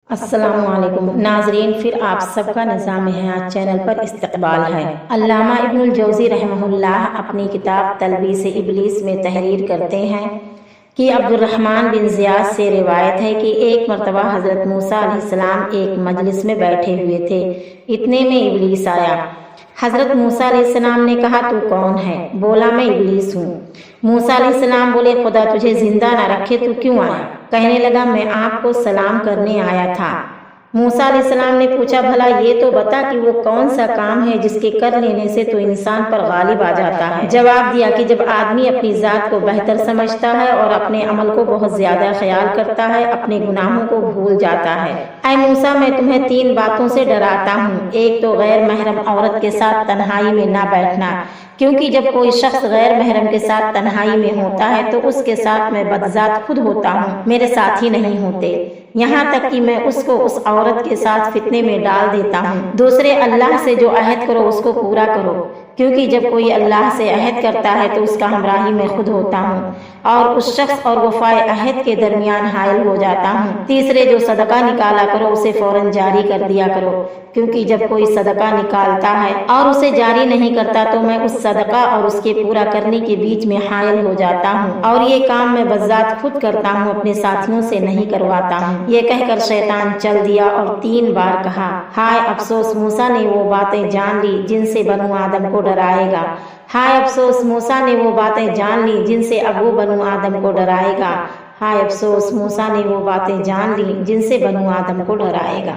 السلام علیکم ناظرین، پھر آپ سب کا نظام حیات چینل پر استقبال ہے۔ علامہ ابن الجوزی رحمہ اللہ اپنی کتاب تلبیس ابلیس میں تحریر کرتے ہیں کہ عبد الرحمن بن زیاد سے روایت ہے کہ ایک مرتبہ حضرت موسیٰ علیہ السلام ایک مجلس میں بیٹھے ہوئے تھے، اتنے میں ابلیس آیا۔ حضرت موسیٰ علیہ السلام نے کہا تو کون ہے؟ بولا میں ابلیس ہوں۔ موسیٰ علیہ السلام بولے خدا تجھے زندہ نہ رکھے تو کیوں آیا؟ کہنے لگا میں آپ کو سلام کرنے آیا تھا۔ موسیٰ علیہ السلام نے پوچھا بھلا یہ تو بتا کہ وہ کون سا کام ہے جس کے کر لینے سے تو انسان پر غالب آ جاتا ہے؟ جواب دیا کہ جب آدمی اپنی ذات کو بہتر سمجھتا ہے اور اپنے عمل کو بہت زیادہ خیال کرتا ہے، اپنے گناہوں کو بھول جاتا ہے۔ اے موسیٰ میں تمہیں 3 باتوں سے ڈراتا ہوں۔ ایک تو غیر محرم عورت کے ساتھ تنہائی میں نہ بیٹھنا، کیونکہ جب کوئی شخص غیر محرم کے ساتھ تنہائی میں ہوتا ہے تو اس کے ساتھ میں بدذات خود ہوتا ہوں، میرے ساتھی نہیں ہوتے، یہاں تک کہ میں اس کو اس عورت کے ساتھ فتنے میں ڈال دیتا ہوں۔ دوسرے اللہ سے جو عہد کرو اس کو پورا کرو، کیونکہ جب کوئی اللہ سے عہد کرتا ہے تو اس کا ہمراہی میں خود ہوتا ہوں اور اس شخص اور وفائے عہد کے درمیان حائل ہو جاتا ہوں۔ تیسرے جو صدقہ نکالا کرو اسے فوراً جاری کر دیا کرو، کیونکہ جب کوئی صدقہ نکالتا ہے اور اسے جاری نہیں کرتا تو میں اس صدقہ اور اس کے پورا کرنے کے بیچ میں حائل ہو جاتا ہوں، اور یہ کام میں بذات خود کرتا ہوں، اپنے ساتھیوں سے نہیں کرواتا ہوں۔ یہ کہہ کر شیطان چل دیا اور 3 بار کہا ہائے افسوس موسیٰ نے وہ باتیں جان لی جن سے بنو آدم کو ڈرائے گا، ہائے افسوس موسیٰ نے وہ باتیں جان لی جن سے ابو بنو آدم کو ڈرائے گا، ہائے افسوس موسیٰ نے وہ باتیں جان لی جن سے بنو آدم کو ڈرائے گا۔